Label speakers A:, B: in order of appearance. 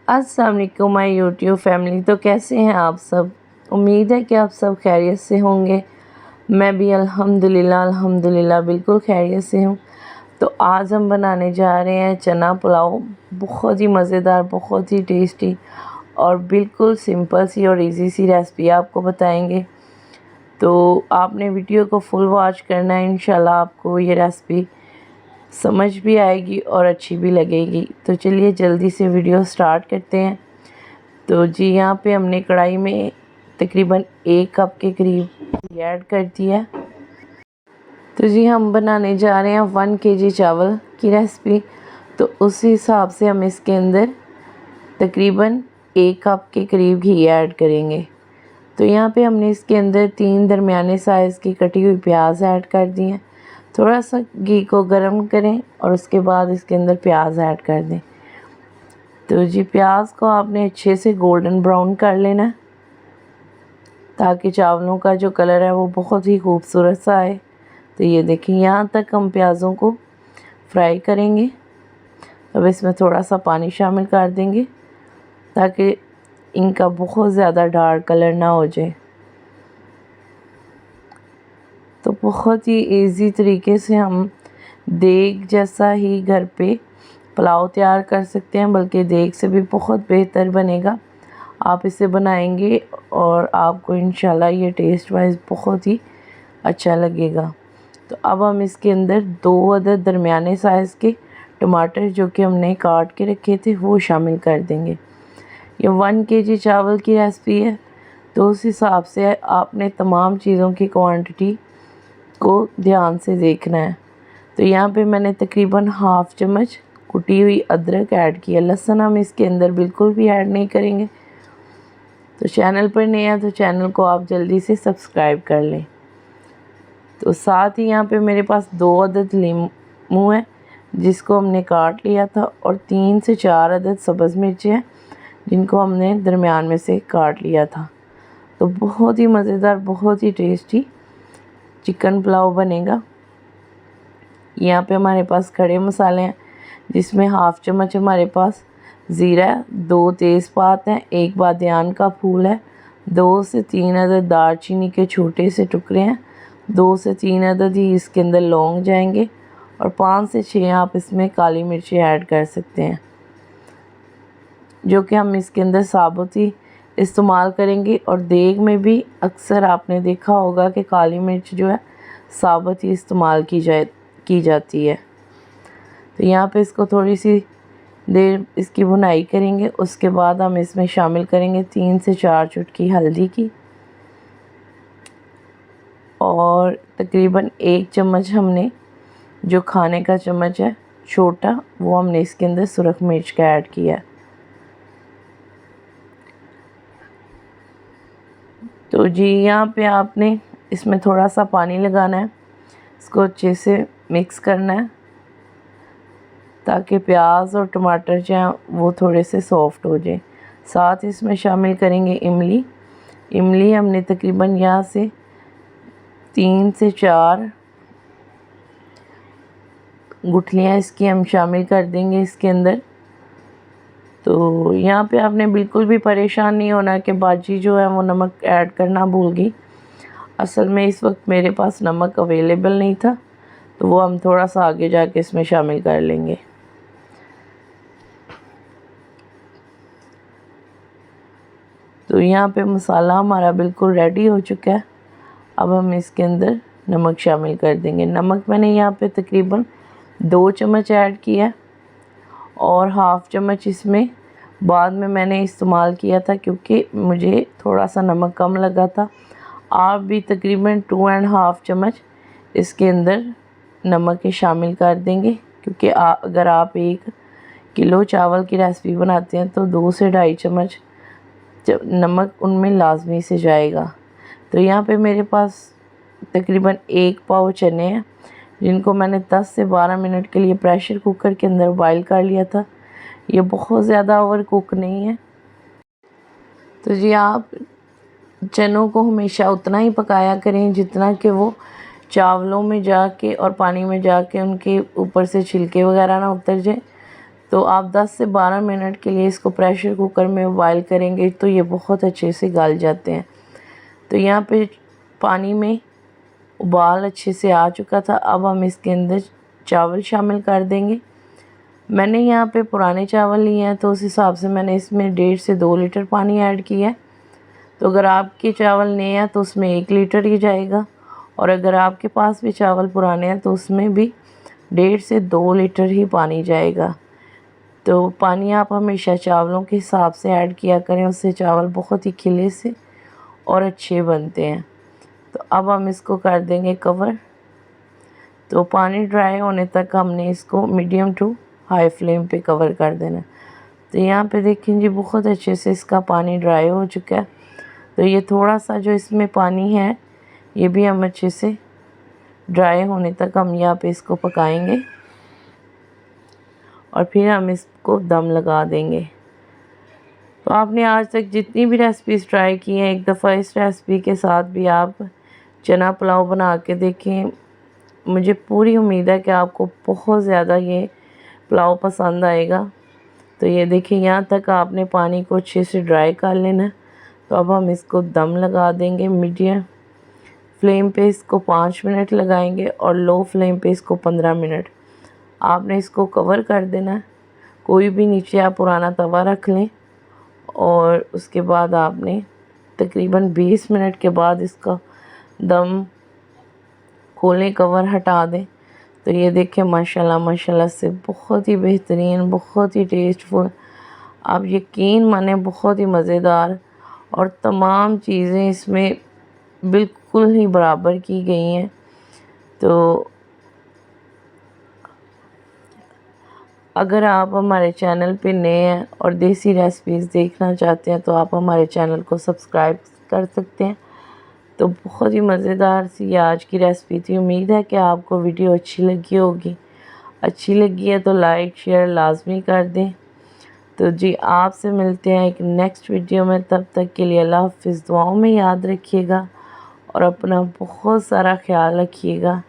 A: अस्सलाम वालेकुम my YouTube family. तो कैसे हैं आप सब? उम्मीद है कि आप सब खैरियत से होंगे। मैं भी अल्हम्दुलिल्लाह बिल्कुल खैरियत से हूँ। तो आज हम बनाने जा रहे हैं चना पुलाव। बहुत ही मज़ेदार, बहुत ही टेस्टी और बिल्कुल सिंपल सी और इजी सी रेसिपी आपको बताएंगे। तो आपने वीडियो को फुल वॉच करना है, इंशाल्लाह आपको ये रेसिपी समझ भी आएगी और अच्छी भी लगेगी। तो चलिए जल्दी से वीडियो स्टार्ट करते हैं। तो जी यहाँ पे हमने कढ़ाई में तकरीबन 1 कप के करीब ऐड कर दिया। तो जी हम बनाने जा रहे हैं 1 केजी चावल की रेसिपी। तो उस हिसाब से हम इसके अंदर तकरीबन 1 कप के करीब घी ऐड करेंगे। तो यहाँ पे हमने इसके अंदर 3 दरमियाने साइज़ की कटी हुई प्याज ऐड कर दी हैं। थोड़ा सा घी को गर्म करें और उसके बाद इसके अंदर प्याज ऐड कर दें। तो जी प्याज को आपने अच्छे से गोल्डन ब्राउन कर लेना ताकि चावलों का जो कलर है वो बहुत ही खूबसूरत सा आए। तो ये देखिए यहाँ तक हम प्याज़ों को फ्राई करेंगे। अब इसमें थोड़ा सा पानी शामिल कर देंगे ताकि इनका बहुत ज़्यादा डार्क कलर ना हो जाए। तो बहुत ही इजी तरीके से हम देग जैसा ही घर पे पुलाव तैयार कर सकते हैं, बल्कि देग से भी बहुत बेहतर बनेगा। आप इसे बनाएंगे और आपको इंशाल्लाह ये टेस्ट वाइज बहुत ही अच्छा लगेगा। तो अब हम इसके अंदर 2 अदद दरमियाने साइज़ के टमाटर जो कि हमने काट के रखे थे वो शामिल कर देंगे। ये 1 केजी चावल की रेसिपी है, तो उस हिसाब से आपने तमाम चीज़ों की क्वांटिटी को ध्यान से देखना है। तो यहाँ पे मैंने तकरीबन हाफ़ चम्मच कुटी हुई अदरक ऐड किया। लहसुन हम इसके अंदर बिल्कुल भी ऐड नहीं करेंगे। तो चैनल पर नए हैं तो चैनल को आप जल्दी से सब्सक्राइब कर लें। तो साथ ही यहाँ पे मेरे पास 2 अदद लीमू है जिसको हमने काट लिया था, और 3 से 4 अदद सब्ज़ मिर्ची हैं जिनको हमने दरमियान में से काट लिया था। तो बहुत ही मज़ेदार, बहुत ही टेस्टी चिकन पुलाव बनेगा। यहाँ पे हमारे पास खड़े मसाले हैं जिसमें हाफ़ चम्मच हमारे पास ज़ीरा है, 2 तेज़पात हैं, 1 बादियान का फूल है, 2 से 3 अदद दालचीनी के छोटे से टुकड़े हैं, 2 से 3 अदद ही इसके अंदर लौंग जाएंगे, और 5 से 6 आप इसमें काली मिर्ची ऐड कर सकते हैं जो कि हम इसके अंदर साबुत ही इस्तेमाल करेंगे। और देग में भी अक्सर आपने देखा होगा कि काली मिर्च जो है साबुत ही इस्तेमाल की जाती है। तो यहाँ पे इसको थोड़ी सी देर इसकी भुनाई करेंगे। उसके बाद हम इसमें शामिल करेंगे 3 से 4 चुटकी हल्दी की, और तकरीबन 1 चम्मच हमने जो खाने का चम्मच है छोटा वो हमने इसके अंदर सुरख मिर्च का ऐड किया। तो जी यहाँ पे आपने इसमें थोड़ा सा पानी लगाना है, इसको अच्छे से मिक्स करना है ताकि प्याज और टमाटर जो हैं वो थोड़े से सॉफ़्ट हो जाए। साथ इसमें शामिल करेंगे इमली। इमली हमने तकरीबन यहाँ से 3 से 4 गुठलियाँ इसकी हम शामिल कर देंगे इसके अंदर। तो यहाँ पे आपने बिल्कुल भी परेशान नहीं होना कि बाजी जो है वो नमक ऐड करना भूल गई। असल में इस वक्त मेरे पास नमक अवेलेबल नहीं था, तो वो हम थोड़ा सा आगे जाके इसमें शामिल कर लेंगे। तो यहाँ पे मसाला हमारा बिल्कुल रेडी हो चुका है। अब हम इसके अंदर नमक शामिल कर देंगे। नमक मैंने यहाँ पे तकरीबन 2 चम्मच ऐड किया, और हाफ़ चम्मच इसमें बाद में मैंने इस्तेमाल किया था क्योंकि मुझे थोड़ा सा नमक कम लगा था। आप भी तकरीबन 2.5 चम्मच इसके अंदर नमक के शामिल कर देंगे, क्योंकि अगर आप 1 किलो चावल की रेसिपी बनाते हैं तो 2 से 2.5 चम्मच नमक उनमें लाजमी से जाएगा। तो यहाँ पे मेरे पास तकरीबन 1 पाव चने हैं जिनको मैंने 10 से 12 मिनट के लिए प्रेशर कुकर के अंदर बॉईल कर लिया था। ये बहुत ज़्यादा ओवर कुक नहीं है। तो जी आप चनों को हमेशा उतना ही पकाया करें जितना कि वो चावलों में जाके और पानी में जाके उनके ऊपर से छिलके वगैरह ना उतर जाए। तो आप 10 से 12 मिनट के लिए इसको प्रेशर कुकर में बॉयल करेंगे तो ये बहुत अच्छे से गल जाते हैं। तो यहाँ पे पानी में उबाल अच्छे से आ चुका था। अब हम इसके अंदर चावल शामिल कर देंगे। मैंने यहाँ पे पुराने चावल लिए हैं तो उस हिसाब से मैंने इसमें 1.5 से 2 लीटर पानी ऐड किया है। तो अगर आपके चावल नए हैं तो उसमें 1 लीटर ही जाएगा, और अगर आपके पास भी चावल पुराने हैं तो उसमें भी 1.5 से 2 लीटर ही पानी जाएगा। तो पानी आप हमेशा चावलों के हिसाब से ऐड किया करें, उससे चावल बहुत ही खिले से और अच्छे बनते हैं। तो अब हम इसको कर देंगे कवर। तो पानी ड्राई होने तक हमने इसको मीडियम टू हाई फ्लेम पे कवर कर देना। तो यहाँ पे देखें जी बहुत अच्छे से इसका पानी ड्राई हो चुका है। तो ये थोड़ा सा जो इसमें पानी है ये भी हम अच्छे से ड्राई होने तक हम यहाँ पे इसको पकाएंगे और फिर हम इसको दम लगा देंगे। तो आपने आज तक जितनी भी रेसिपीज़ ट्राई की हैं, एक दफ़ा इस रेसिपी के साथ भी आप चना पुलाव बना के देखें। मुझे पूरी उम्मीद है कि आपको बहुत ज़्यादा ये पुलाव पसंद आएगा। तो ये देखिए यहाँ तक आपने पानी को अच्छे से ड्राई कर लेना। तो अब हम इसको दम लगा देंगे। मीडियम फ्लेम पे इसको 5 मिनट लगाएंगे और लो फ्लेम पे इसको 15 मिनट। आपने इसको कवर कर देना। कोई भी नीचे आप पुराना तवा रख लें और उसके बाद आपने तकरीबन 20 मिनट के बाद इसका दम खोलें, कवर हटा दें। तो ये देखें माशाल्लाह माशाल्लाह से बहुत ही बेहतरीन, बहुत ही टेस्टफुल, आप यकीन माने बहुत ही मज़ेदार, और तमाम चीज़ें इसमें बिल्कुल ही बराबर की गई हैं। तो अगर आप हमारे चैनल पे नए हैं और देसी रेसिपीज़ देखना चाहते हैं तो आप हमारे चैनल को सब्सक्राइब कर सकते हैं। तो बहुत ही मज़ेदार सी आज की रेसिपी थी। उम्मीद है कि आपको वीडियो अच्छी लगी होगी। अच्छी लगी है तो लाइक शेयर लाजमी कर दें। तो जी आपसे मिलते हैं एक नेक्स्ट वीडियो में। तब तक के लिए अल्लाह हाफ़िज़। दुआओं में याद रखिएगा और अपना बहुत सारा ख्याल रखिएगा।